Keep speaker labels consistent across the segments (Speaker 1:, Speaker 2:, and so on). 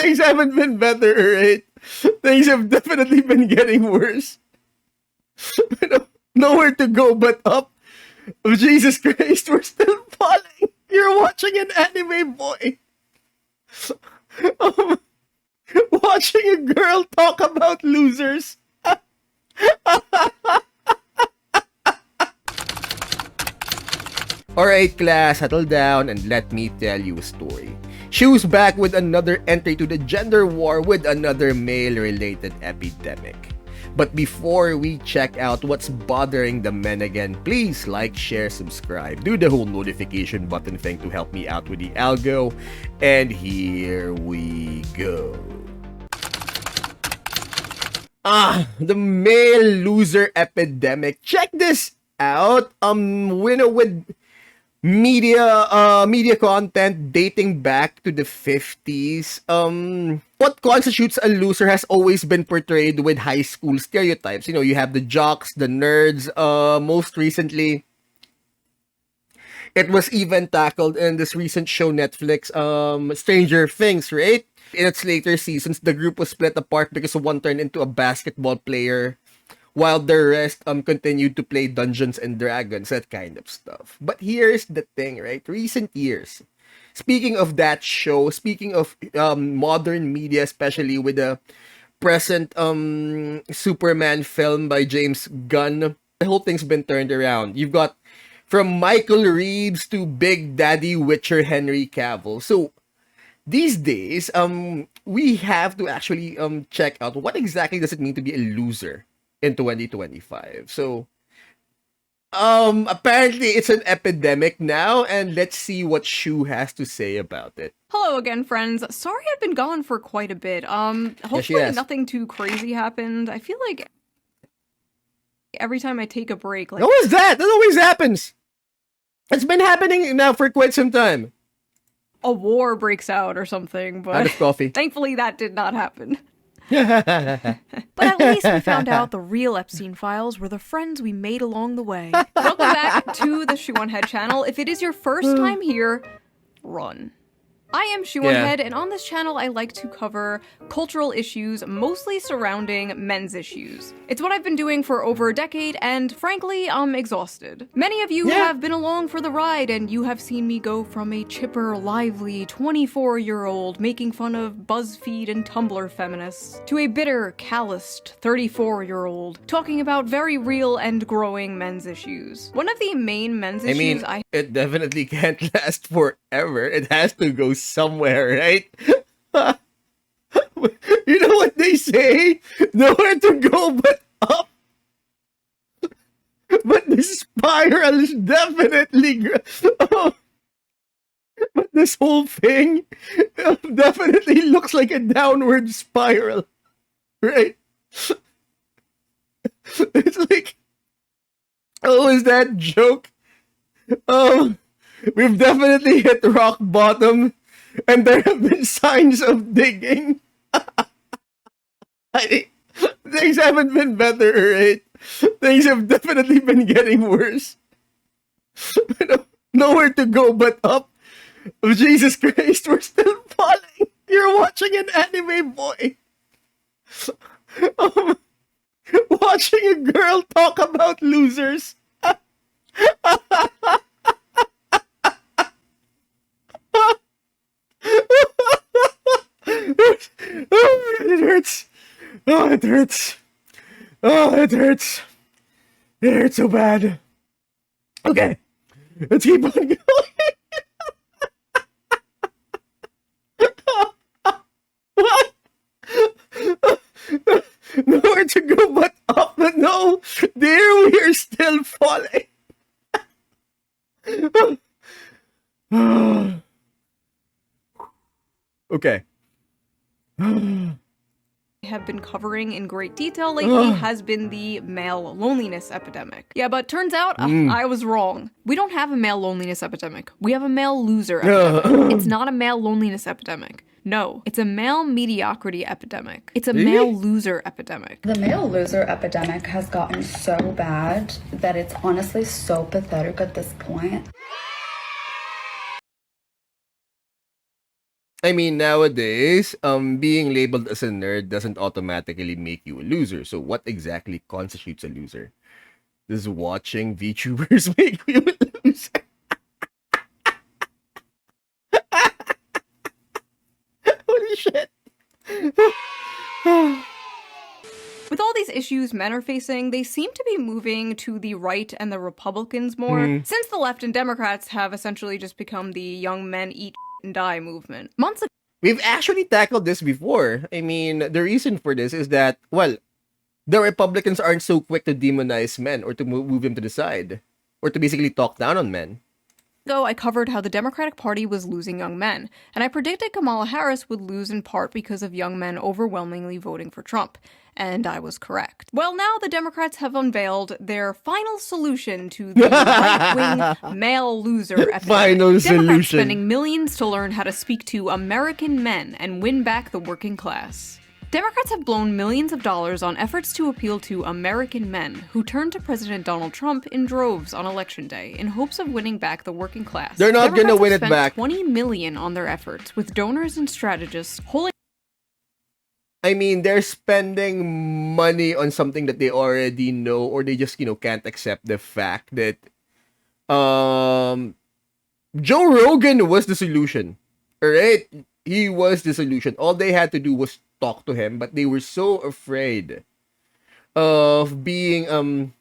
Speaker 1: Things haven't been better, right? Things have definitely been getting worse. Nowhere to go but up. Oh, Jesus Christ, we're still falling. You're watching an anime, boy. Um, watching a girl talk about losers. Alright class, settle down and let me tell you a story. Shoe's back with another entry to the gender war with another male-related epidemic. But before we check out what's bothering the men again, please like, share, subscribe, do the whole notification button thing to help me out with the algo. And here we go. The male loser epidemic. Check this out. With media content dating back to the 50s. What constitutes a loser has always been portrayed with high school stereotypes. You know, you have the jocks, the nerds. Most recently, it was even tackled in this recent show Netflix, Stranger Things, right? In its later seasons, the group was split apart because one turned into a basketball player, while the rest continued to play Dungeons and Dragons, that kind of stuff. But here's the thing, right? Recent years. Speaking of that show, speaking of modern media, especially with the present Superman film by James Gunn, the whole thing's been turned around. You've got from Michael Reeves to Big Daddy Witcher Henry Cavill. So these days, we have to actually check out what exactly does it mean to be a loser in 2025. So apparently it's an epidemic now, and let's see what Shoe has to say about it.
Speaker 2: Hello again, friends. Sorry I've been gone for quite a bit. Hopefully nothing too crazy happened. I feel like every time I take a break, like...
Speaker 1: What was that? That always happens. It's been happening now for quite some time.
Speaker 2: A war breaks out or something, but
Speaker 1: out of coffee.
Speaker 2: Thankfully that did not happen. But at least we found out the real Epstein files were the friends we made along the way. Welcome back to the Shoe0nHead channel. If it is your first time here, run. I am Shoe0nHead, and on this channel I like to cover cultural issues mostly surrounding men's issues. It's what I've been doing for over a decade, and frankly, I'm exhausted. Many of you have been along for the ride, and you have seen me go from a chipper, lively 24-year-old making fun of BuzzFeed and Tumblr feminists to a bitter, calloused 34-year-old talking about very real and growing men's issues. One of the main men's issues
Speaker 1: it definitely can't last forever. It has to go somewhere, right? You know what they say? Nowhere to go but up. But the spiral is definitely... But this whole thing definitely looks like a downward spiral, right? It's like... Oh, is that joke? We've definitely hit rock bottom, and there have been signs of digging. Things haven't been better, right? Things have definitely been getting worse. Nowhere to go but up. Oh, Jesus Christ, we're still falling. You're watching an anime, boy. Watching a girl talk about losers. It hurts. Oh, it hurts. Oh, it hurts. It hurts so bad. Okay, let's keep on going. What? Nowhere to go but up. But no, there we are still falling. Okay.
Speaker 2: have been covering in great detail lately has been the male loneliness epidemic. Yeah, but turns out I was wrong. We don't have a male loneliness epidemic. We have a male loser epidemic. It's not a male loneliness epidemic. No, it's a male mediocrity epidemic. It's a male loser epidemic.
Speaker 3: The male loser epidemic has gotten so bad that it's honestly so pathetic at this point.
Speaker 1: I mean, nowadays, being labeled as a nerd doesn't automatically make you a loser. So what exactly constitutes a loser? Does watching VTubers make you a loser? Holy shit.
Speaker 2: With all these issues men are facing, they seem to be moving to the right and the Republicans more, since the left and Democrats have essentially just become the young men eat and die movement. Months ago,
Speaker 1: We've actually tackled this before. I mean, the reason for this is that, well, the Republicans aren't so quick to demonize men or to move them to the side or to basically talk down on men.
Speaker 2: I covered how the Democratic Party was losing young men, and I predicted Kamala Harris would lose in part because of young men overwhelmingly voting for Trump. And I was correct. Well, now the Democrats have unveiled their final solution to the right-wing male loser epidemic.
Speaker 1: Final
Speaker 2: Democrats
Speaker 1: solution.
Speaker 2: spending millions to learn how to speak to American men and win back the working class. Democrats have blown millions of dollars on efforts to appeal to American men who turned to President Donald Trump in droves on Election Day in hopes of winning back the working class.
Speaker 1: They're not gonna
Speaker 2: Democrats
Speaker 1: win
Speaker 2: have
Speaker 1: it
Speaker 2: spent
Speaker 1: back.
Speaker 2: $20 million on their efforts, with donors and strategists holding.
Speaker 1: I mean, they're spending money on something that they already know, or they just, can't accept the fact that Joe Rogan was the solution. Alright? He was the solution. All they had to do was talk to him, but they were so afraid of being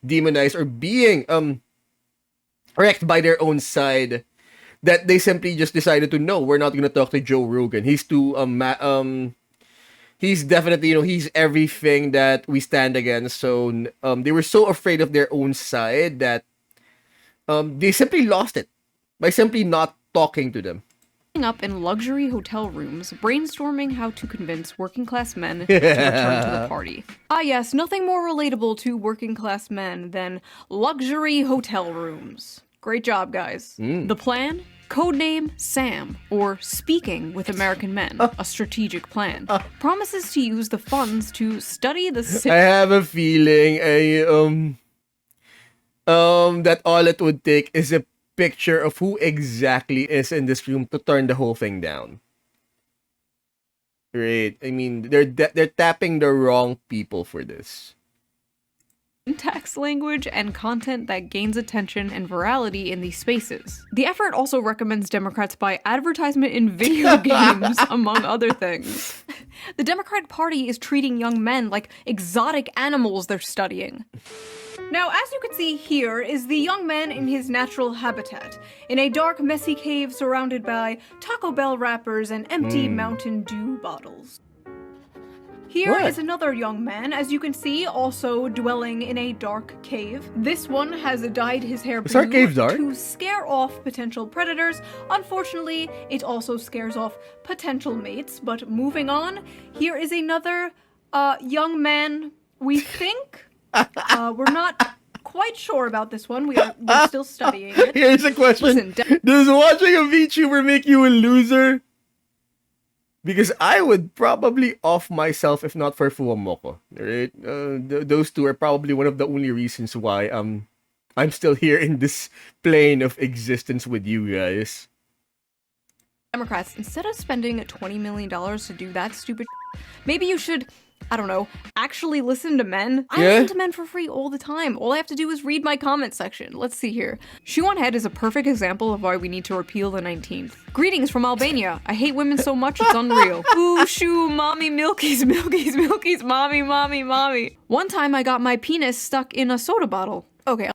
Speaker 1: demonized or being wrecked by their own side that they simply just decided to, no, we're not gonna talk to Joe Rogan. He's too he's definitely, he's everything that we stand against. So they were so afraid of their own side that they simply lost it by simply not talking to them.
Speaker 2: Up in luxury hotel rooms, brainstorming how to convince working class men to return to the party. Ah yes, nothing more relatable to working class men than luxury hotel rooms. Great job, guys. The plan? Codename Sam, or Speaking with American Men, a strategic plan. Promises to use the funds to study the
Speaker 1: I have a feeling that all it would take is a picture of who exactly is in this room to turn the whole thing down. Right? I mean, they're tapping the wrong people for this.
Speaker 2: syntax language and content that gains attention and virality in these spaces. The effort also recommends Democrats buy advertisement in video games, among other things. The Democratic Party is treating young men like exotic animals they're studying. Now, as you can see here is the young man in his natural habitat, in a dark, messy cave surrounded by Taco Bell wrappers and empty Mountain Dew bottles. Here is another young man, as you can see, also dwelling in a dark cave. This one has dyed his hair blue
Speaker 1: our cave dark?
Speaker 2: to scare off potential predators. Unfortunately, it also scares off potential mates. But moving on, here is another young man, we think. We're not quite sure about this one. We're still studying it.
Speaker 1: Here's a question.
Speaker 2: Listen,
Speaker 1: Does watching a VTuber make you a loser? Because I would probably off myself if not for Fuamoko. Right? Those two are probably one of the only reasons why I'm still here in this plane of existence with you guys.
Speaker 2: Democrats, instead of spending $20 million to do that stupid maybe you should, I don't know, actually listen to men. I listen to men for free all the time. All I have to do is read my comment section. Let's see here. Shoe0nHead is a perfect example of why we need to repeal the 19th. Greetings from Albania. I hate women so much it's unreal. Ooh, shoo, mommy, milkies, milkies, milkies, mommy, mommy, mommy. One time I got my penis stuck in a soda bottle. Okay.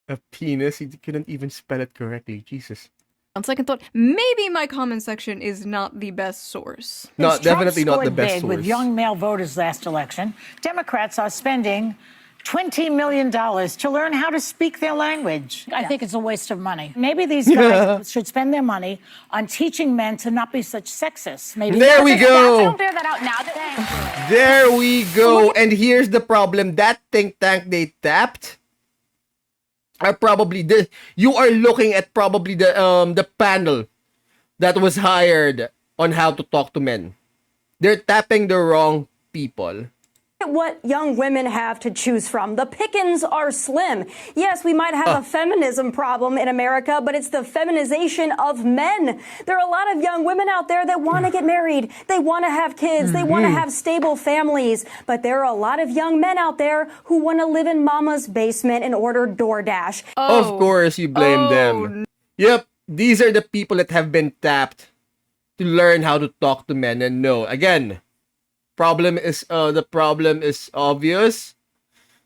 Speaker 1: A penis? He couldn't even spell it correctly. Jesus.
Speaker 2: On second thought, maybe my comment section is not the best source.
Speaker 1: No, definitely not the
Speaker 4: Trump
Speaker 1: best
Speaker 4: scored big
Speaker 1: source.
Speaker 4: with young male voters last election. Democrats are spending $20 million to learn how to speak their language. I think it's a waste of money. Maybe these guys should spend their money on teaching men to not be such sexists. Maybe
Speaker 1: There we go.
Speaker 4: Don't bear that out now.
Speaker 1: There we go. And here's the problem. That think tank they tapped are probably you are looking at probably the panel that was hired on how to talk to men. They're tapping the wrong people.
Speaker 5: What young women have to choose from. The pickings are slim. Yes, we might have a feminism problem in America, but it's the feminization of men. There are a lot of young women out there that want to get married. They want to have kids. They want to have stable families. But there are a lot of young men out there who want to live in mama's basement and order DoorDash.
Speaker 1: Of course, you blame them. Yep, these are the people that have been tapped to learn how to talk to men and know. Again, the problem is obvious.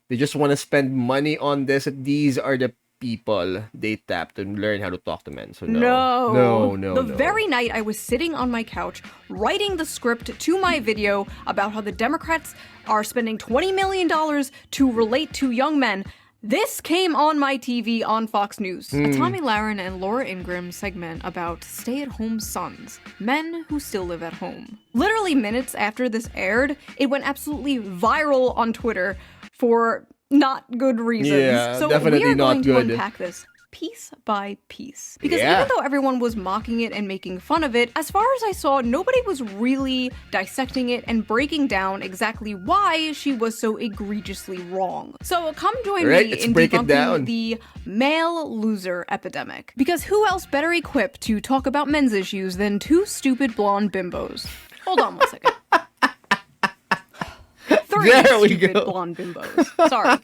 Speaker 1: They just want to spend money on this. These are the people they tap to learn how to talk to men. So no.
Speaker 2: The very night I was sitting on my couch writing the script to my video about how the Democrats are spending $20 million to relate to young men, this came on my TV on Fox News. A Tommy Lahren and Laura Ingraham segment about stay-at-home sons, men who still live at home. Literally minutes after this aired, it went absolutely viral on Twitter for not good reasons.
Speaker 1: Yeah,
Speaker 2: so
Speaker 1: definitely
Speaker 2: we are
Speaker 1: not
Speaker 2: going to
Speaker 1: good.
Speaker 2: unpack this piece by piece. Because even though everyone was mocking it and making fun of it, as far as I saw, nobody was really dissecting it and breaking down exactly why she was so egregiously wrong. So come join me in debunking the male loser epidemic. Because who else better equipped to talk about men's issues than two stupid blonde bimbos? Hold on one second. Three stupid blonde bimbos. Sorry.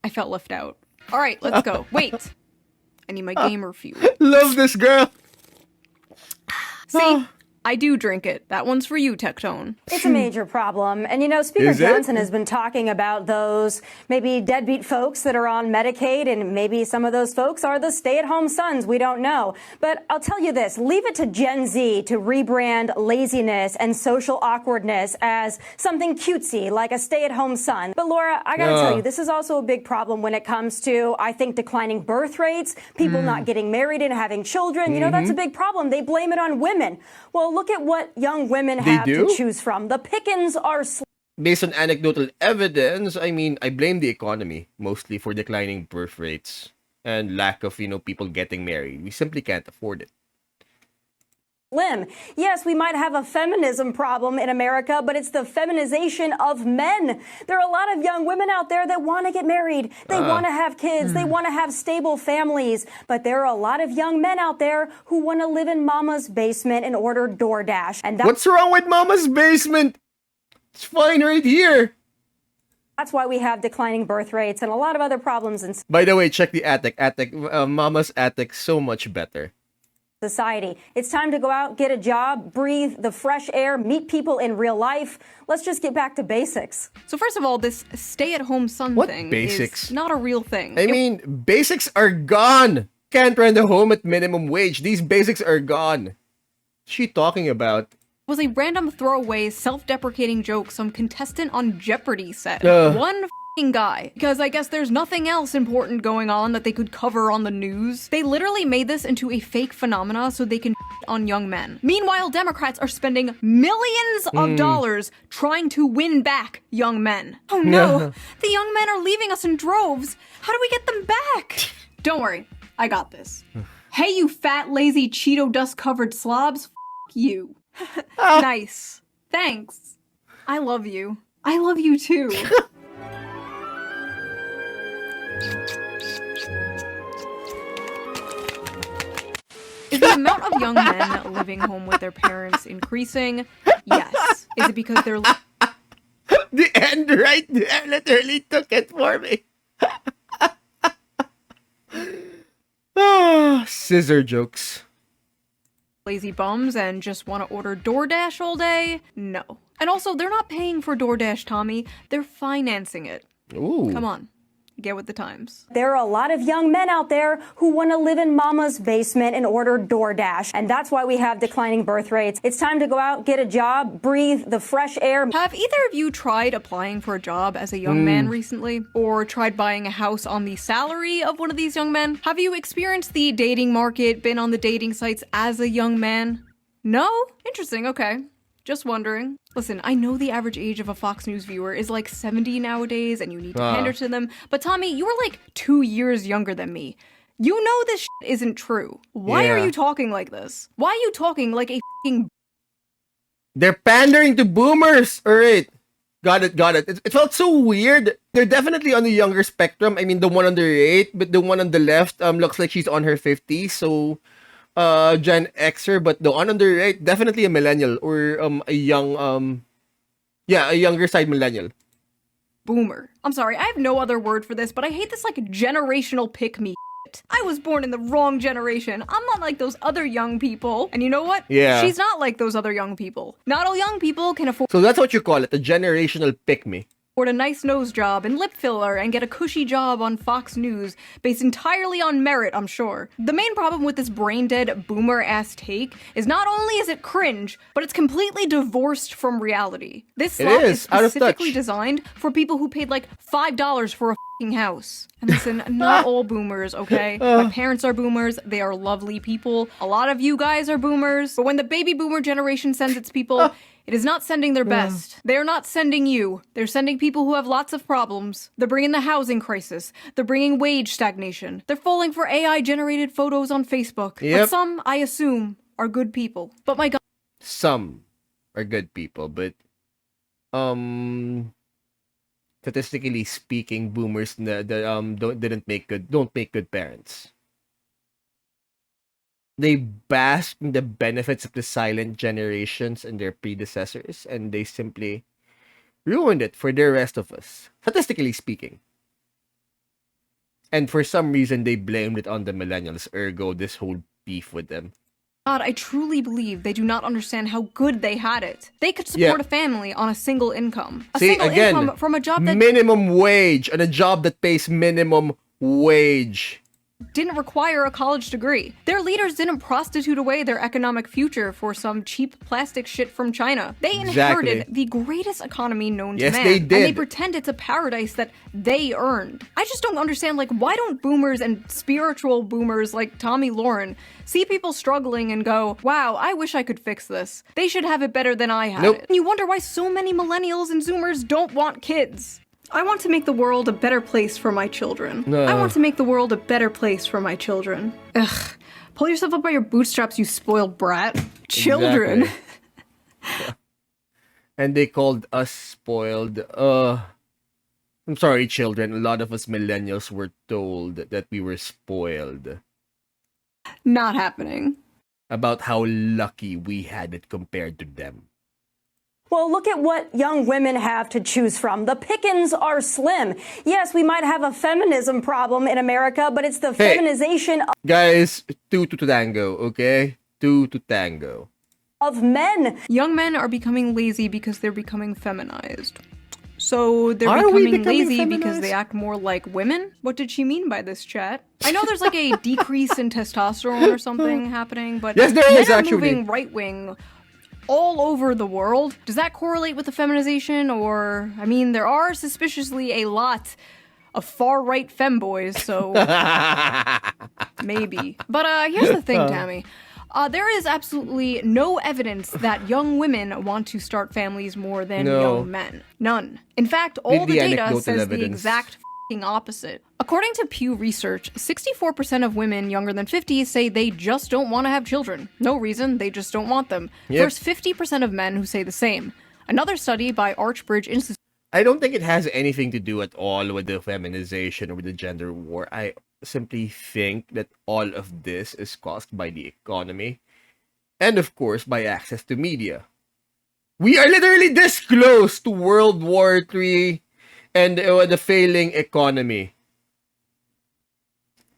Speaker 2: I felt left out. All right, let's go. Wait. I need my gamer fuel.
Speaker 1: Love this girl.
Speaker 2: See? I do drink it. That one's for you, Tectone.
Speaker 5: It's a major problem. And you know, Speaker Johnson has been talking about those maybe deadbeat folks that are on Medicaid, and maybe some of those folks are the stay-at-home sons. We don't know. But I'll tell you this, leave it to Gen Z to rebrand laziness and social awkwardness as something cutesy, like a stay-at-home son. But Laura, I gotta tell you, this is also a big problem when it comes to, I think, declining birth rates, people not getting married and having children. You know, that's a big problem. They blame it on women. Well, look at what young women have to choose from. The pickings are
Speaker 1: based on anecdotal evidence. I mean, I blame the economy mostly for declining birth rates and lack of, people getting married. We simply can't afford it.
Speaker 5: slim. Yes, we might have a feminism problem in America, but it's the feminization of men. There are a lot of young women out there that want to get married. They want to have kids. They want to have stable families. But there are a lot of young men out there who want to live in mama's basement and order DoorDash. And
Speaker 1: what's wrong with mama's basement? It's fine right here.
Speaker 5: That's why we have declining birth rates and a lot of other problems in
Speaker 1: By the way, check the attic. Mama's attic, so much better.
Speaker 5: Society. It's time to go out, get a job, breathe the fresh air, meet people in real life. Let's just get back to basics.
Speaker 2: So first of all, this stay-at-home son thing
Speaker 1: basics?
Speaker 2: is not a real thing.
Speaker 1: I mean, basics are gone. Can't rent a home at minimum wage. These basics are gone. What's she talking about?
Speaker 2: Was a random throwaway, self-deprecating joke some contestant on Jeopardy said. One f***ing guy. Because I guess there's nothing else important going on that they could cover on the news. They literally made this into a fake phenomena so they can on young men. Meanwhile, Democrats are spending millions of dollars trying to win back young men. Oh no, the young men are leaving us in droves. How do we get them back? Don't worry, I got this. Hey, you fat, lazy, Cheeto dust-covered slobs, f*** you. Nice. Thanks. I love you. I love you too. Is the amount of young men living home with their parents increasing? Yes. Is it because they're...
Speaker 1: The end right there literally took it for me. Scissor jokes.
Speaker 2: lazy bums and just want to order DoorDash all day? No. And also, they're not paying for DoorDash, Tommy. They're financing it.
Speaker 1: Ooh.
Speaker 2: Come on. Get with the times.
Speaker 5: There are a lot of young men out there who want to live in mama's basement and order DoorDash. And that's why we have declining birth rates. It's time to go out, get a job, breathe the fresh air.
Speaker 2: Have either of you tried applying for a job as a young man recently? Or tried buying a house on the salary of one of these young men? Have you experienced the dating market, been on the dating sites as a young man? No? Interesting, okay. Just wondering. Listen, I know the average age of a Fox News viewer is like 70 nowadays and you need to pander to them, but Tommy, you are like 2 years younger than me. You know this shit isn't true. Why are you talking like this? Why are you talking like a f***ing...
Speaker 1: They're pandering to boomers! Alright. Got it. It felt so weird. They're definitely on the younger spectrum. I mean, the one on the right, but the one on the left looks like she's on her 50s. So, Gen Xer, but the one on the right, definitely a millennial or a young a younger side millennial.
Speaker 2: Boomer. I'm sorry, I have no other word for this, but I hate this like generational pick-me shit. I was born in the wrong generation. I'm not like those other young people. And you know what?
Speaker 1: Yeah.
Speaker 2: She's not like those other young people. Not all young people can afford
Speaker 1: So that's what you call it, a generational pick-me.
Speaker 2: a nice nose job and lip filler and get a cushy job on Fox News based entirely on merit, I'm sure. The main problem with this brain-dead boomer-ass take is not only is it cringe, but it's completely divorced from reality. This slot is
Speaker 1: out of
Speaker 2: specifically
Speaker 1: touch.
Speaker 2: designed for people who paid like $5 for a f***ing house. And listen, not all boomers, okay? My parents are boomers. They are lovely people. A lot of you guys are boomers. But when the baby boomer generation sends its people, it is not sending their best. They are not sending you. They're sending people who have lots of problems. They're bringing the housing crisis. They're bringing wage stagnation. They're falling for AI-generated photos on Facebook.
Speaker 1: Yep.
Speaker 2: But some, I assume, are good people. But my God.
Speaker 1: Some are good people, but statistically speaking, boomers don't make good parents. They bask in the benefits of the silent generations and their predecessors, and they simply ruined it for the rest of us, statistically speaking. And for some reason, they blamed it on the millennials, ergo this whole beef with them.
Speaker 2: God, I truly believe they do not understand how good they had it. They could support a family on a single income. Income from a job that
Speaker 1: minimum wage, and a job that pays minimum wage.
Speaker 2: Didn't require a college degree. Their leaders didn't prostitute away their economic future for some cheap plastic shit from China. They inherited the greatest economy known to man.
Speaker 1: They did.
Speaker 2: And they pretend it's a paradise that they earned. I just don't understand, like, why don't boomers and spiritual boomers like Tommy Lauren see people struggling and go, wow, I wish I could fix this. They should have it better than I had it. And you wonder why so many millennials and zoomers don't want kids. I want to make the world a better place for my children. I want to make the world a better place for my children. Ugh. Pull yourself up by your bootstraps, you spoiled brat. Children.
Speaker 1: Exactly. And they called us spoiled. I'm sorry, children. A lot of us millennials were told that we were spoiled.
Speaker 2: Not happening.
Speaker 1: About how lucky we had it compared to them.
Speaker 5: Well, look at what young women have to choose from. The pickings are slim. Yes, we might have a feminism problem in America, but it's the feminization
Speaker 1: Guys, two to tango, okay? Two to tango.
Speaker 5: Of men.
Speaker 2: Young men are becoming lazy because they're becoming feminized. So they're becoming lazy
Speaker 1: feminized?
Speaker 2: because they act more like women? What did she mean by this, chat? I know there's like a decrease in testosterone or something happening, but
Speaker 1: yes, there is
Speaker 2: men are
Speaker 1: actually
Speaker 2: moving right-wing all over the world. Does that correlate with the feminization? Or, I mean, there are suspiciously a lot of far-right femboys, so maybe. But here's the thing, Tammy. There is absolutely no evidence that young women want to start families more than young men. None. In fact, all the data says the exact opposite. According to Pew Research, 64% of women younger than 50 say they just don't want to have children. No reason, they just don't want them. There's 50% of men who say the same. Another study by Archbridge Institute.
Speaker 1: I don't think it has anything to do at all with the feminization or with the gender war. I simply think that all of this is caused by the economy and, of course, by access to media. We are literally this close to World War III and the failing economy.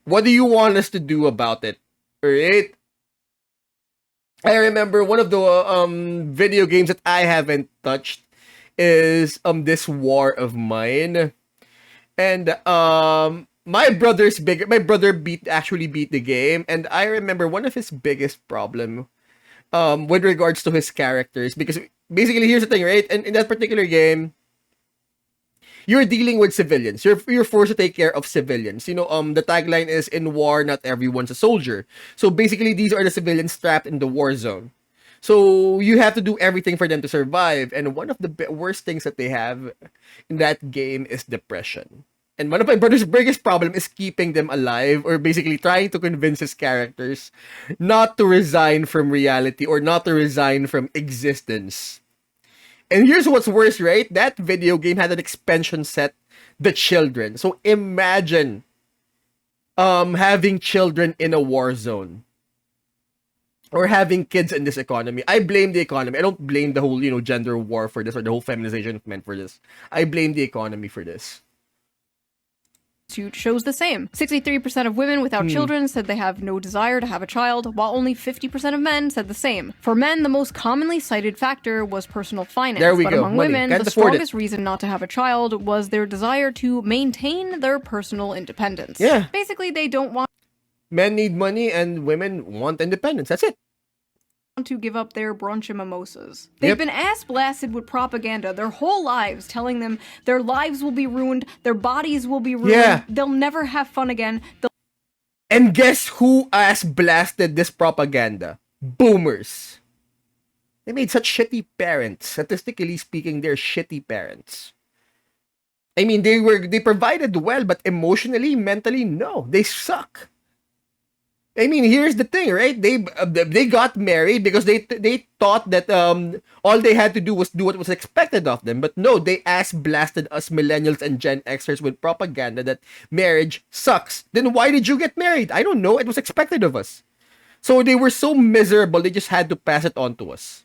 Speaker 1: What do you want us to do about it? Alright? I remember one of the video games that I haven't touched is this War of Mine. And my brother actually beat the game, and I remember one of his biggest problem with regards to his characters, because basically here's the thing, right? And in that particular game, you're dealing with civilians. You're forced to take care of civilians. You know, the tagline is, in war, not everyone's a soldier. So basically, these are the civilians trapped in the war zone. So you have to do everything for them to survive. And one of the worst things that they have in that game is depression. And one of my brother's biggest problem is keeping them alive, or basically trying to convince his characters not to resign from reality or not to resign from existence. And here's what's worse, right? That video game had an expansion set, The Children. So imagine having children in a war zone. Or having kids in this economy. I blame the economy. I don't blame the whole, gender war for this or the whole feminization of men for this. I blame the economy for this.
Speaker 2: Shows the same. 63% of women without children said they have no desire to have a child, while only 50% of men said the same. For men, the most commonly cited factor was personal finance.
Speaker 1: There we
Speaker 2: but
Speaker 1: go.
Speaker 2: among
Speaker 1: Money.
Speaker 2: women,
Speaker 1: Can't
Speaker 2: the
Speaker 1: afford
Speaker 2: strongest reason not to have a child was their desire to maintain their personal independence.
Speaker 1: Yeah.
Speaker 2: Basically, they don't want
Speaker 1: Men need money and women want independence. That's it.
Speaker 2: to give up their brunch and mimosas. They've been ass-blasted with propaganda their whole lives, telling them their lives will be ruined, their bodies will be ruined, they'll never have fun again.
Speaker 1: And guess who ass-blasted this propaganda? Boomers. They made such shitty parents. Statistically speaking, they're shitty parents. I mean, they provided well, but emotionally, mentally, no. They suck. I mean, here's the thing, right? They got married because they thought that all they had to do was do what was expected of them. But no, they ass-blasted us millennials and Gen Xers with propaganda that marriage sucks. Then why did you get married? I don't know. It was expected of us. So they were so miserable, they just had to pass it on to us.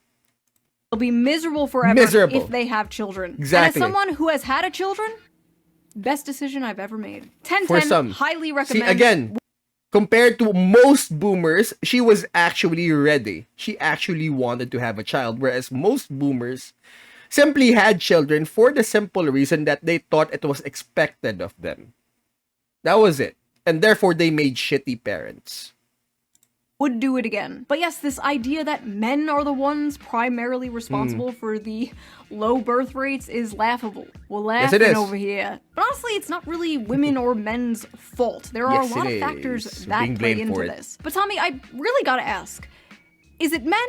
Speaker 2: They'll be miserable forever if they have children.
Speaker 1: Exactly.
Speaker 2: And as someone who has had a children, best decision I've ever made. 10/10,
Speaker 1: For some.
Speaker 2: highly recommend.
Speaker 1: See, again, compared to most boomers, she was actually ready. She actually wanted to have a child, whereas most boomers simply had children for the simple reason that they thought it was expected of them. That was it. And therefore, they made shitty parents.
Speaker 2: Would do it again. But yes, this idea that men are the ones primarily responsible for the low birth rates is laughable. We're laughing over here. But honestly, it's not really women or men's fault. There are a lot of factors that play into this. But Tommy, I really gotta ask, is it men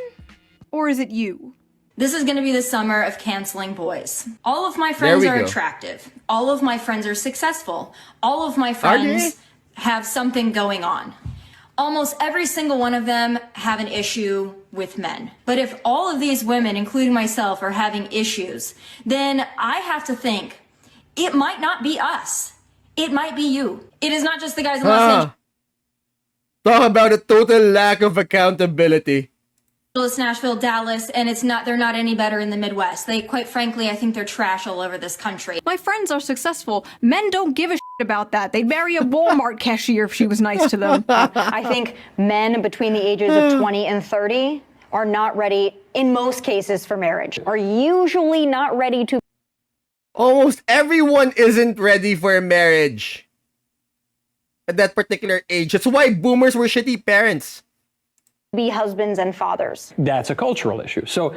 Speaker 2: or is it you?
Speaker 6: This is going to be the summer of canceling boys. All of my friends are attractive. All of my friends are successful. All of my friends have something going on. Almost every single one of them have an issue with men. But if all of these women, including myself, are having issues, then I have to think, it might not be us. It might be you. It is not just the guys in Los
Speaker 1: Talk about a total lack of accountability.
Speaker 6: Angeles, Nashville, Dallas, and they're not any better in the Midwest. They, quite frankly, I think they're trash all over this country.
Speaker 2: My friends are successful. Men don't give a shit about that. They'd marry a Walmart cashier if she was nice to them.
Speaker 5: I think men between the ages of 20 and 30 are not ready, in most cases, for marriage. Are usually not ready to...
Speaker 1: Almost everyone isn't ready for marriage at that particular age. That's why boomers were shitty parents.
Speaker 5: be husbands and fathers.
Speaker 7: That's a cultural issue. So,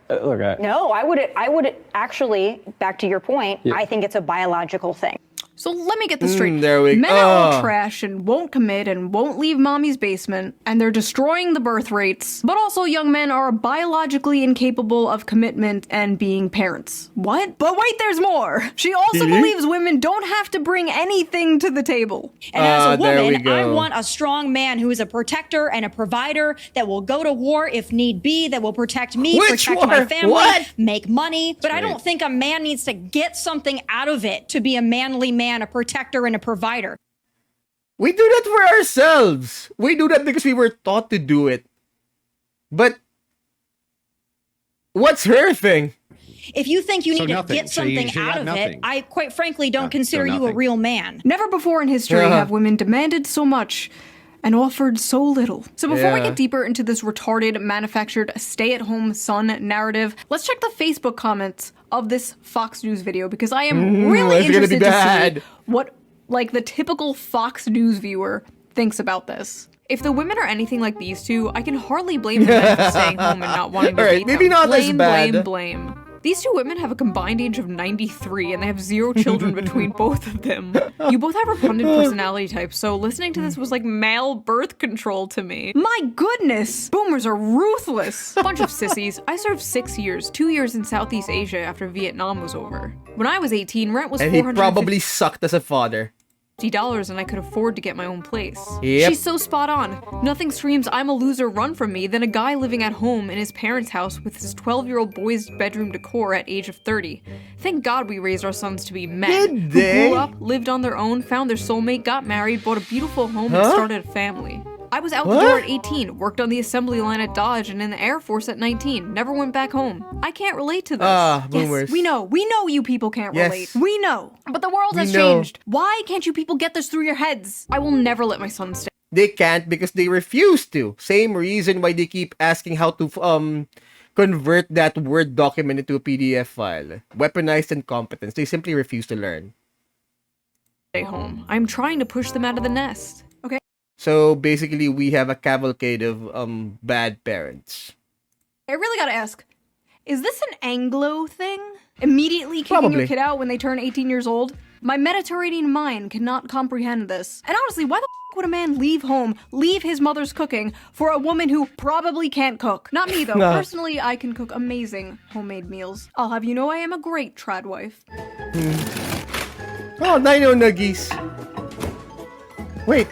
Speaker 7: look,
Speaker 5: No, I would actually, back to your point, I think it's a biological thing.
Speaker 2: So let me get this straight.
Speaker 1: There we
Speaker 2: Men are all trash and won't commit and won't leave mommy's basement, and they're destroying the birth rates. But also young men are biologically incapable of commitment and being parents. What? But wait, there's more. She also believes women don't have to bring anything to the table.
Speaker 8: And as a woman,
Speaker 1: go.
Speaker 8: I want a strong man who is a protector and a provider that will go to war if need be, that will protect me,
Speaker 1: Which
Speaker 8: protect
Speaker 1: war?
Speaker 8: my family,
Speaker 1: What?
Speaker 8: make money. But I don't think a man needs to get something out of it to be a manly man, a protector and a provider.
Speaker 1: We do that for ourselves. We do that because we were taught to do it. But what's her thing?
Speaker 8: If you think you need to
Speaker 9: nothing.
Speaker 8: get
Speaker 9: So you
Speaker 8: something
Speaker 9: should
Speaker 8: out
Speaker 9: have
Speaker 8: of
Speaker 9: nothing.
Speaker 8: it, I quite frankly don't
Speaker 9: So
Speaker 8: consider you a
Speaker 9: nothing.
Speaker 8: real man.
Speaker 2: Never before in history have women demanded so much and offered so little. So before we
Speaker 1: Yeah.
Speaker 2: get deeper into this retarded, manufactured, stay-at-home son narrative, let's check the Facebook comments of this Fox News video, because I am really
Speaker 1: it's gonna be
Speaker 2: interested to
Speaker 1: bad.
Speaker 2: see what, like, the typical Fox News viewer thinks about this. If the women are anything like these two, I can hardly blame the men for staying home and not wanting to
Speaker 1: Alright,
Speaker 2: date
Speaker 1: maybe
Speaker 2: them.
Speaker 1: not as
Speaker 2: Blame,
Speaker 1: bad.
Speaker 2: blame, blame. These two women have a combined age of 93, and they have 0 children between both of them. You both have repugnant personality types, so listening to this was like male birth control to me. My goodness! Boomers are ruthless! Bunch of sissies. I served 6 years, 2 years in Southeast Asia after Vietnam was over. When I was 18, rent was
Speaker 1: And he
Speaker 2: $450.
Speaker 1: probably sucked as a father.
Speaker 2: $50 and I could afford to get my own place.
Speaker 1: Yep.
Speaker 2: She's so spot on. Nothing screams I'm a loser run from me than a guy living at home in his parents' house with his 12-year-old boy's bedroom decor at age of 30. Thank God we raised our sons to be men who grew up, lived on their own, found their soulmate, got married, bought a beautiful home, and started a family. I was out the door at 18, worked on the assembly line at Dodge and in the Air Force at 19, never went back home. I can't relate to this.
Speaker 1: Boomers.
Speaker 2: Yes, we know you people can't relate. We know. But the world has changed. Why can't you people get this through your heads? I will never let my son stay.
Speaker 1: They can't because they refuse to. Same reason why they keep asking how to convert that Word document into a PDF file. Weaponized incompetence. They simply refuse to learn.
Speaker 2: Stay home. I'm trying to push them out of the nest. Okay?
Speaker 1: So basically, we have a cavalcade of bad parents.
Speaker 2: I really gotta ask, is this an Anglo thing? Immediately kicking your kid out when they turn 18 years old? My Mediterranean mind cannot comprehend this. And honestly, why the f would a man leave home, leave his mother's cooking, for a woman who probably can't cook? Not me, though. Personally, I can cook amazing homemade meals. I'll have you know I am a great trad wife.
Speaker 1: Oh, Nino Nuggies. Wait,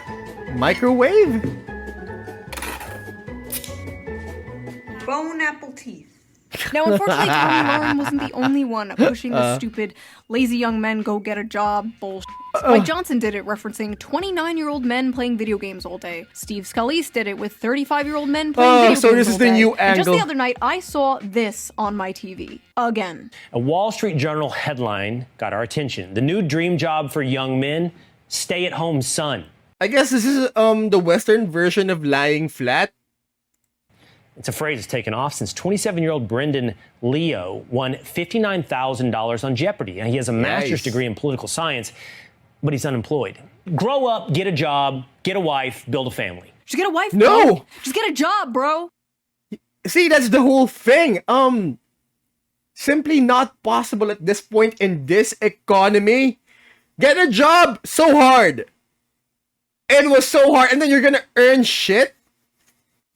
Speaker 1: microwave?
Speaker 2: Bone apple teeth. Now, unfortunately, Tommy Lauren wasn't the only one pushing the stupid, lazy young men go get a job bullshit. Mike Johnson did it referencing 29-year-old men playing video games all day. Steve Scalise did it with 35-year-old men playing video games all day. So this is the new angle. And just the other night, I saw this on my TV. Again.
Speaker 9: A Wall Street Journal headline got our attention. The new dream job for young men, stay-at-home son.
Speaker 1: I guess this is the Western version of lying flat.
Speaker 9: It's a phrase that's taken off since 27-year-old Brendan Leo won $59,000 on Jeopardy. And he has a master's degree in political science, but he's unemployed. Grow up, get a job, get a wife, build a family.
Speaker 2: Just get a wife,
Speaker 1: bro.
Speaker 2: No! Just get a job, bro!
Speaker 1: See, that's the whole thing. Simply not possible at this point in this economy. Get a job so hard. It was so hard, and then you're gonna earn shit?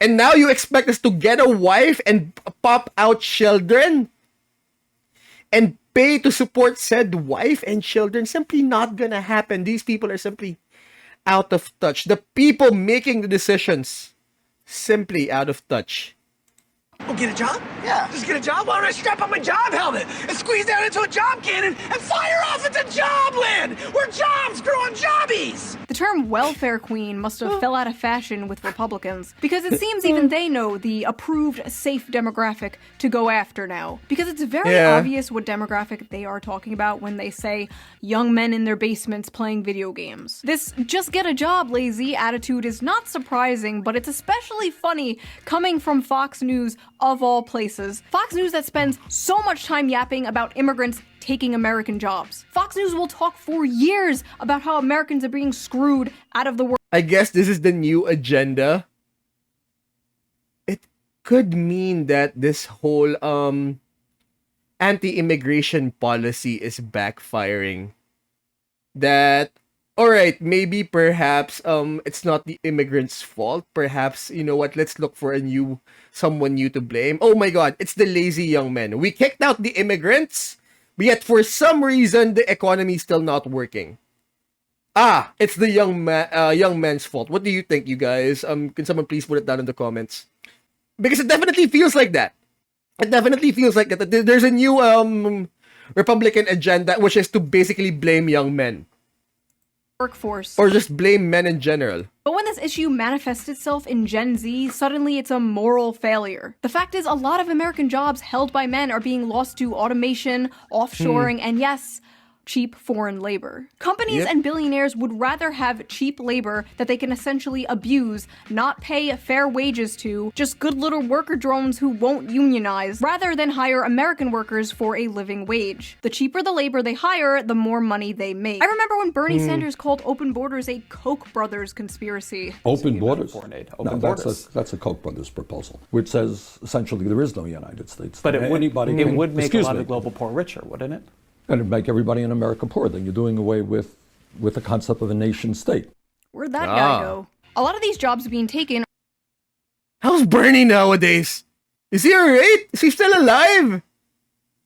Speaker 1: And now you expect us to get a wife and pop out children? And pay to support said wife and children? Simply not gonna happen. These people are simply out of touch. The people making the decisions, simply out of touch.
Speaker 10: Oh, get a job? Yeah. Just get a job? Why don't I strap on my job helmet and squeeze down into a job cannon and fire off into Jobland, where jobs grow on jobbies?
Speaker 2: The term welfare queen must have fell out of fashion with Republicans, because it seems even they know the approved safe demographic to go after now. Because it's very obvious what demographic they are talking about when they say young men in their basements playing video games. This just get a job lazy attitude is not surprising, but it's especially funny coming from Fox News of all places. Fox News that spends so much time yapping about immigrants taking American jobs. Fox News will talk for years about how Americans are being screwed out of the world.
Speaker 1: I guess this is the new agenda. It could mean that this whole anti-immigration policy is backfiring. That, alright, maybe perhaps it's not the immigrants' fault. Perhaps, you know what, let's look for someone new to blame. Oh my god, it's the lazy young men. We kicked out the immigrants, but yet for some reason the economy is still not working. It's the young man's fault. What do you think, you guys? Can someone please put it down in the comments? Because it definitely feels like that. It definitely feels like that. There's a new Republican agenda, which is to basically blame young men.
Speaker 2: Workforce.
Speaker 1: Or just blame men in general.
Speaker 2: But when this issue manifests itself in Gen Z, suddenly it's a moral failure. The fact is, a lot of American jobs held by men are being lost to automation, offshoring, and yes, cheap foreign labor. Companies and billionaires would rather have cheap labor that they can essentially abuse, not pay fair wages to, just good little worker drones who won't unionize, rather than hire American workers for a living wage. The cheaper the labor they hire, the more money they make. I remember when Bernie Sanders called open borders a Koch brothers conspiracy.
Speaker 11: Open borders? That's a Koch brothers proposal, which says essentially there is no United States.
Speaker 7: But it would make a lot of global poor richer, wouldn't it?
Speaker 11: And it'd make everybody in America poor. Then you're doing away with the concept of a nation state.
Speaker 2: Where'd that guy go? A lot of these jobs being taken.
Speaker 1: How's Bernie nowadays? Is he alright? Is he still alive?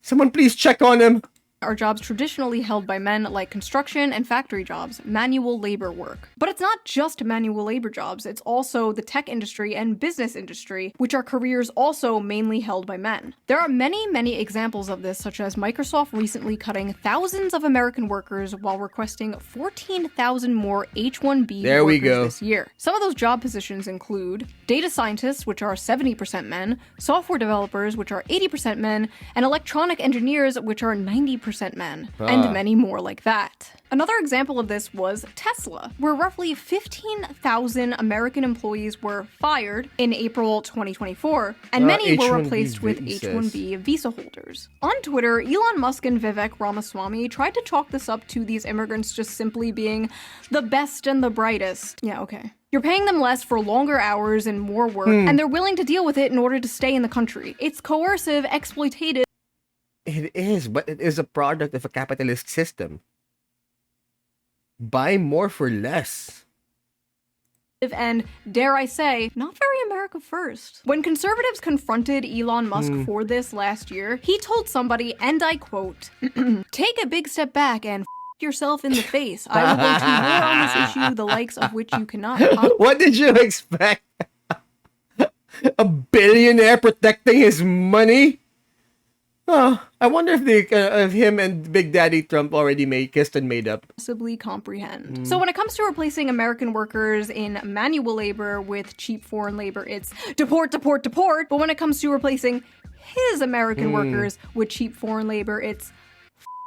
Speaker 1: Someone please check on him.
Speaker 2: are jobs traditionally held by men like construction and factory jobs, manual labor work. But it's not just manual labor jobs, it's also the tech industry and business industry, which are careers also mainly held by men. There are many examples of this, such as Microsoft recently cutting thousands of American workers while requesting 14,000 more H-1B workers this year. Some of those job positions include data scientists, which are 70% men, software developers, which are 80% men, and electronic engineers, which are 90% men, and many more like that. Another example of this was Tesla, where roughly 15,000 American employees were fired in April 2024, and many were replaced with H-1B visa holders. On Twitter, Elon Musk and Vivek Ramaswamy tried to chalk this up to these immigrants just simply being the best and the brightest. Yeah, okay. You're paying them less for longer hours and more work, and they're willing to deal with it in order to stay in the country. It's coercive, exploitative.
Speaker 1: It is, but it is a product of a capitalist system. Buy more for less.
Speaker 2: And, dare I say, not very America first. When conservatives confronted Elon Musk for this last year, he told somebody, and I quote, "Take a big step back and yourself in the face. I will go to war on this issue, the likes of which you cannot."
Speaker 1: What did you expect? A billionaire protecting his money? Oh, I wonder if him and Big Daddy Trump already kissed and made up.
Speaker 2: Possibly comprehend. So when it comes to replacing American workers in manual labor with cheap foreign labor, it's deport, deport, deport. But when it comes to replacing his American workers with cheap foreign labor, it's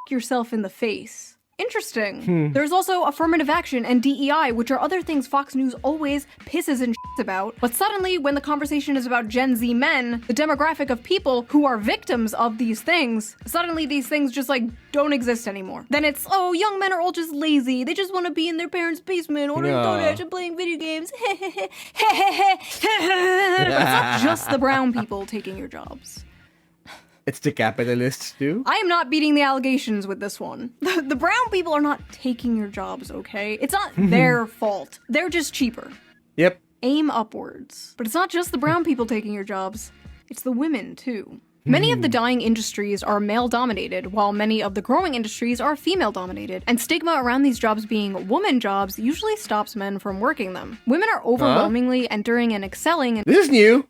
Speaker 2: yourself in the face. Interesting. There's also affirmative action and DEI, which are other things Fox News always pisses and shits about. But suddenly, when the conversation is about Gen Z men, the demographic of people who are victims of these things, suddenly these things just like don't exist anymore. Then it's, oh, young men are all just lazy. They just want to be in their parents' basement, ordering DoorDash and playing video games. But it's not just the brown people taking your jobs.
Speaker 1: It's the capitalists too?
Speaker 2: I am not beating the allegations with this one. The brown people are not taking your jobs, okay? It's not their fault. They're just cheaper.
Speaker 1: Yep.
Speaker 2: Aim upwards. But it's not just the brown people taking your jobs. It's the women, too. Many of the dying industries are male-dominated, while many of the growing industries are female-dominated, and stigma around these jobs being woman jobs usually stops men from working them. Women are overwhelmingly entering and excelling in
Speaker 1: This is new.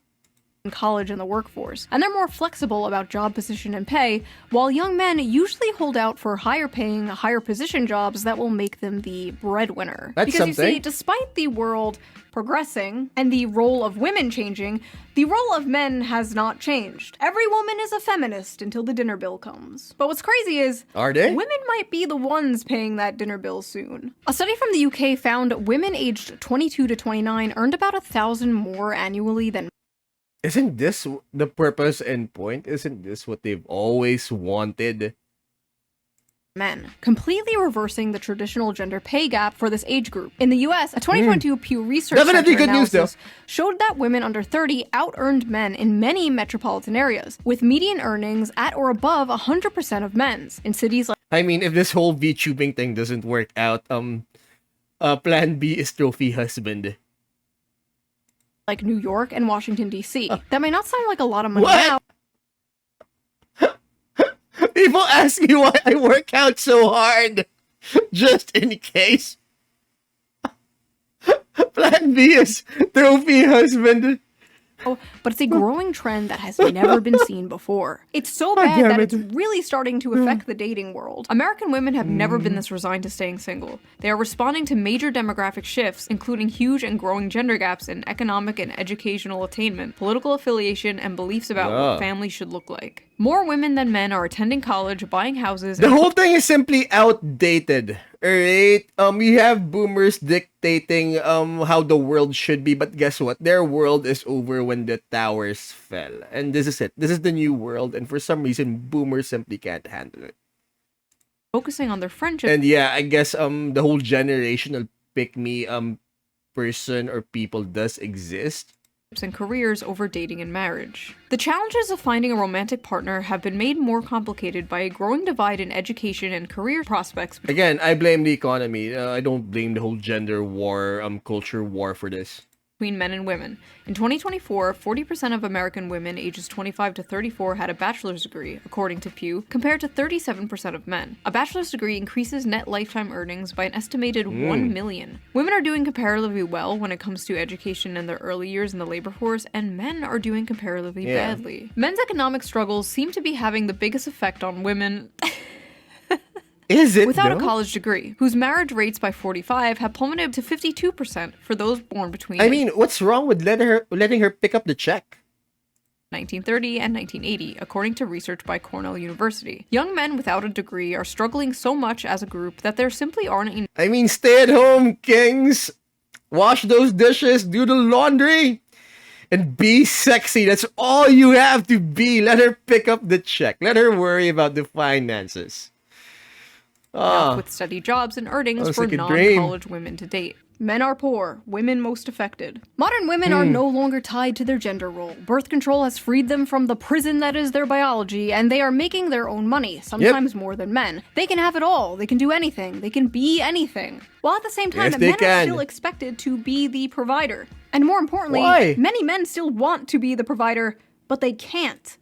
Speaker 2: college and the workforce, and they're more flexible about job position and pay, while young men usually hold out for higher paying, higher position jobs that will make them the breadwinner.
Speaker 1: That's
Speaker 2: because
Speaker 1: something.
Speaker 2: you see, despite the world progressing and the role of women changing, the role of men has not changed. Every woman is a feminist until the dinner bill comes. But what's crazy is,
Speaker 1: are they?
Speaker 2: Women might be the ones paying that dinner bill soon. A study from the UK found women aged 22 to 29 earned about 1,000 more annually than
Speaker 1: Isn't this the purpose and point? Isn't this what they've always wanted?
Speaker 2: men, completely reversing the traditional gender pay gap for this age group. In the US, a 2022 Pew Research
Speaker 1: Definitely
Speaker 2: Center
Speaker 1: good news, though.
Speaker 2: analysis showed that women under 30 out-earned men in many metropolitan areas, with median earnings at or above 100% of men's. In cities like
Speaker 1: I mean, if this whole VTubing thing doesn't work out, plan B is trophy husband.
Speaker 2: New York and Washington, D.C. That may not sound like a lot of money
Speaker 1: What?
Speaker 2: now.
Speaker 1: People ask me why I work out so hard. Just in case. Plan B is trophy husband.
Speaker 2: But it's a growing trend that has never been seen before. It's so bad that it's really starting to affect the dating world. American women have never been this resigned to staying single. They are responding to major demographic shifts, including huge and growing gender gaps in economic and educational attainment, political affiliation, and beliefs about what family should look like. More women than men are attending college, buying houses.
Speaker 1: The whole thing is simply outdated. Alright? You have boomers dictating how the world should be, but guess what? Their world is over when the towers fell. And this is it. This is the new world, and for some reason, boomers simply can't handle it.
Speaker 2: Focusing on their friendship.
Speaker 1: And yeah, I guess the whole generational pick-me person or people does exist.
Speaker 2: And careers over dating and marriage. The challenges of finding a romantic partner have been made more complicated by a growing divide in education and career prospects.
Speaker 1: Again, I blame the economy. I don't blame the whole gender war, culture war for this.
Speaker 2: between men and women. In 2024, 40% of American women ages 25 to 34 had a bachelor's degree, according to Pew, compared to 37% of men. A bachelor's degree increases net lifetime earnings by an estimated $1 million. Women are doing comparatively well when it comes to education in their early years in the labor force, and men are doing comparatively badly. Men's economic struggles seem to be having the biggest effect on women
Speaker 1: Is it
Speaker 2: without a college degree, whose marriage rates by 45 have plummeted to 52% for those born between
Speaker 1: I mean, what's wrong with letting her pick up the check?
Speaker 2: 1930 and 1980, according to research by Cornell University. Young men without a degree are struggling so much as a group that there simply aren't enough.
Speaker 1: I mean, stay at home, kings. Wash those dishes, do the laundry, and be sexy. That's all you have to be. Let her pick up the check. Let her worry about the finances.
Speaker 2: With steady jobs and earnings for non-college women to date. Men are poor, women most affected. Modern women are no longer tied to their gender role. Birth control has freed them from the prison that is their biology, and they are making their own money, sometimes more than men. They can have it all. They can do anything. They can be anything. While at the same time, men are still expected to be the provider. And more importantly, many men still want to be the provider, but they can't.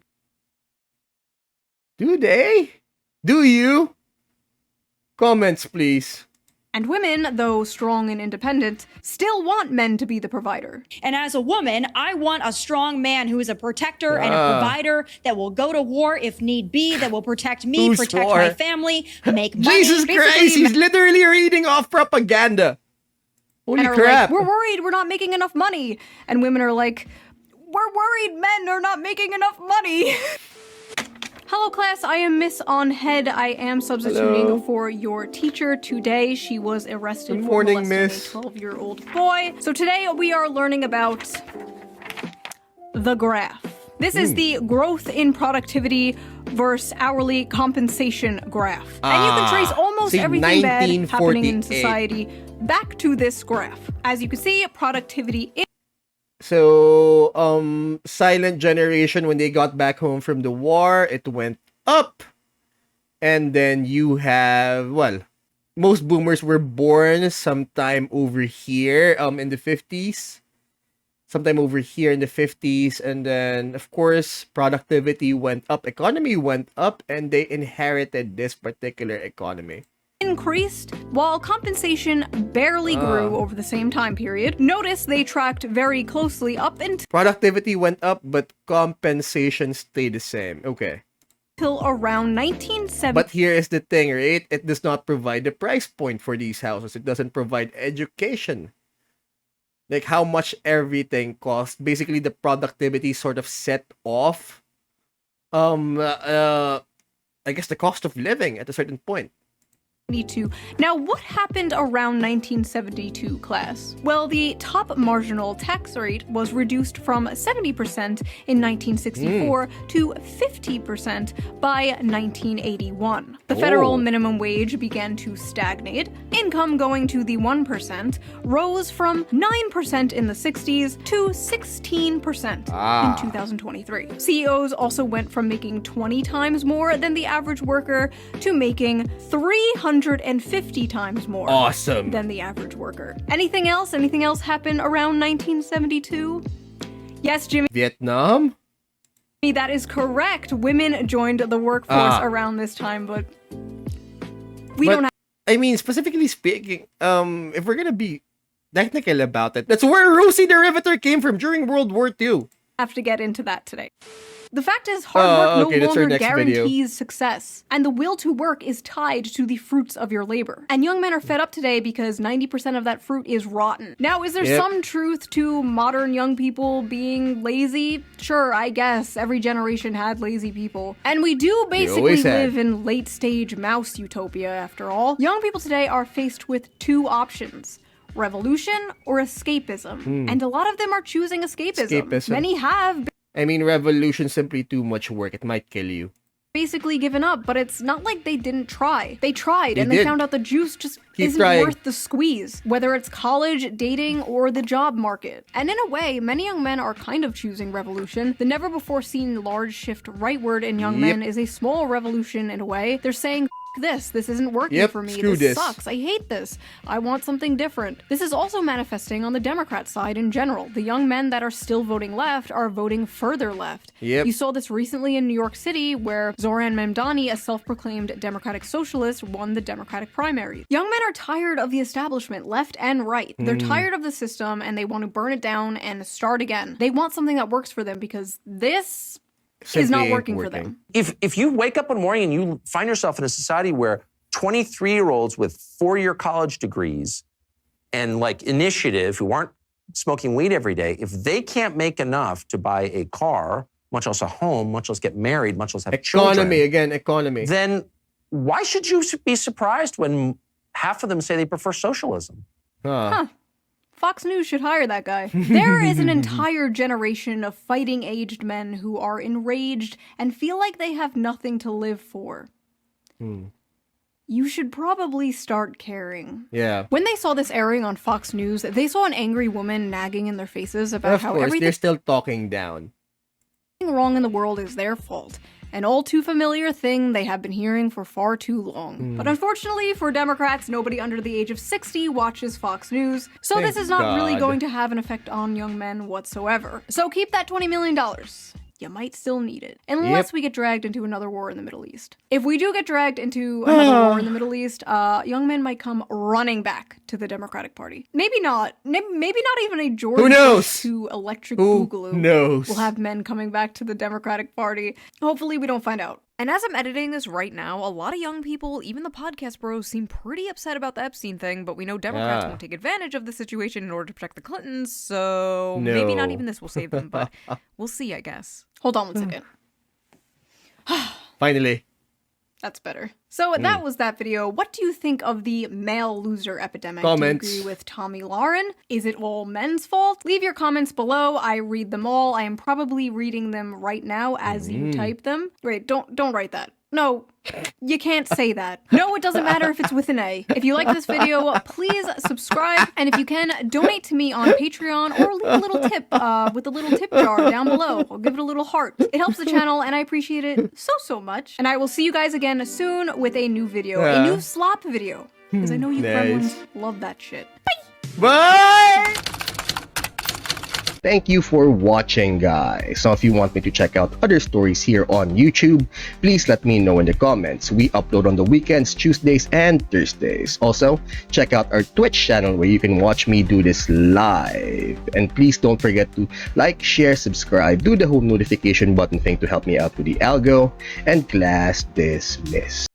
Speaker 1: Do they? Do you? Comments, please.
Speaker 2: And women, though strong and independent, still want men to be the provider.
Speaker 8: And as a woman, I want a strong man who is a protector and a provider that will go to war if need be, that will protect me, protect my family, make money.
Speaker 1: Jesus Christ, he's literally reading off propaganda. Holy crap.
Speaker 2: Like, we're worried we're not making enough money. And women are like, we're worried men are not making enough money. Hello class, I am Miss On Head. I am substituting for your teacher today. She was arrested for molesting a 12-year-old boy. So today we are learning about the graph. This is the growth in productivity versus hourly compensation graph. And you can trace almost everything bad happening in society back to this graph. As you can see, productivity is
Speaker 1: So, silent generation, when they got back home from the war, it went up. And then you have, well, most boomers were born sometime over here, in the 50s. Sometime over here in the 50s. And then, of course, productivity went up, economy went up, and they inherited this particular economy.
Speaker 2: Increased, while compensation barely grew over the same time period. Notice they tracked very closely up until
Speaker 1: productivity went up, but compensation stayed the same. Okay.
Speaker 2: Till around 1970.
Speaker 1: But here is the thing, right? It does not provide the price point for these houses. It doesn't provide education. Like how much everything costs. Basically, the productivity sort of set off, I guess the cost of living at a certain point.
Speaker 2: Now, what happened around 1972, class? Well, the top marginal tax rate was reduced from 70% in 1964 to 50% by 1981. The federal minimum wage began to stagnate. Income going to the 1% rose from 9% in the 60s to 16% in 2023. CEOs also went from making 20 times more than the average worker to making 350 times more than the average worker. Anything else? Anything else happen around 1972? Yes, Jimmy.
Speaker 1: Vietnam?
Speaker 2: That is correct. Women joined the workforce around this time, but we don't have.
Speaker 1: I mean, specifically speaking, if we're gonna be technical about it, that's where Rosie the Riveter came from during World War II.
Speaker 2: Have to get into that today. The fact is, hard work no longer guarantees success, and the will to work is tied to the fruits of your labor. And young men are fed up today because 90% of that fruit is rotten. Now, is there some truth to modern young people being lazy? Sure, I guess. Every generation had lazy people. And we do basically live in late-stage mouse utopia, after all. Young people today are faced with two options: revolution or escapism. And a lot of them are choosing escapism. Many have.
Speaker 1: I mean, revolution simply too much work. It might kill you.
Speaker 2: Basically given up, but it's not like they didn't try. They tried, and they found out the juice just isn't worth the squeeze, whether it's college, dating, or the job market. And in a way, many young men are kind of choosing revolution. The never-before-seen large shift rightward in young men is a small revolution in a way. They're saying, this. This isn't working
Speaker 1: Yep,
Speaker 2: for me.
Speaker 1: screw
Speaker 2: This
Speaker 1: this.
Speaker 2: sucks. I hate this. I want something different. This is also manifesting on the Democrat side in general. The young men that are still voting left are voting further left.
Speaker 1: Yep.
Speaker 2: You saw this recently in New York City, where Zohran Mamdani, a self-proclaimed Democratic socialist, won the Democratic primary. Young men are tired of the establishment, left and right. They're tired of the system, and they want to burn it down and start again. They want something that works for them, because this is not working for them.
Speaker 12: If you wake up one morning and you find yourself in a society where 23-year-olds with 4-year college degrees and like initiative who aren't smoking weed every day, if they can't make enough to buy a car, much less a home, much less get married, much less have children,
Speaker 1: economy.
Speaker 12: then why should you be surprised when half of them say they prefer socialism?
Speaker 2: Fox News should hire that guy. There is an entire generation of fighting-aged men who are enraged and feel like they have nothing to live for. You should probably start caring.
Speaker 1: Yeah.
Speaker 2: When they saw this airing on Fox News, they saw an angry woman nagging in their faces about
Speaker 1: Of
Speaker 2: how
Speaker 1: course,
Speaker 2: everything
Speaker 1: they're still talking down.
Speaker 2: wrong in the world is their fault. An all too familiar thing they have been hearing for far too long. But unfortunately for Democrats, nobody under the age of 60 watches Fox News, so this is not really going to have an effect on young men whatsoever. So keep that $20 million. You might still need it. Unless we get dragged into another war in the Middle East. If we do get dragged into another war in the Middle East, young men might come running back to the Democratic Party. Maybe not. Maybe not even a George Bush to electric boogaloo will have men coming back to the Democratic Party. Hopefully we don't find out. And as I'm editing this right now, a lot of young people, even the podcast bros, seem pretty upset about the Epstein thing, but we know Democrats won't take advantage of the situation in order to protect the Clintons, so maybe not even this will save them, but we'll see, I guess. Hold on one second.
Speaker 1: Finally.
Speaker 2: That's better. So that was that video. What do you think of the male loser epidemic?
Speaker 1: Comments.
Speaker 2: Do you agree with Tommy Lauren? Is it all men's fault? Leave your comments below. I read them all. I am probably reading them right now as you type them. Wait, don't write that. No, you can't say that. No, it doesn't matter if it's with an A. If you like this video, please subscribe. And if you can, donate to me on Patreon or leave a little tip with the little tip jar down below. I'll give it a little heart. It helps the channel and I appreciate it so much. And I will see you guys again soon with a new video. A new slop video. Because I know you Kremlins love that shit. Bye!
Speaker 1: Bye!
Speaker 13: Thank you for watching, guys. So if you want me to check out other stories here on YouTube, please let me know in the comments. We upload on the weekends, Tuesdays and Thursdays. Also, check out our Twitch channel where you can watch me do this live. And please don't forget to like, share, subscribe, do the whole notification button thing to help me out with the algo, and class dismissed.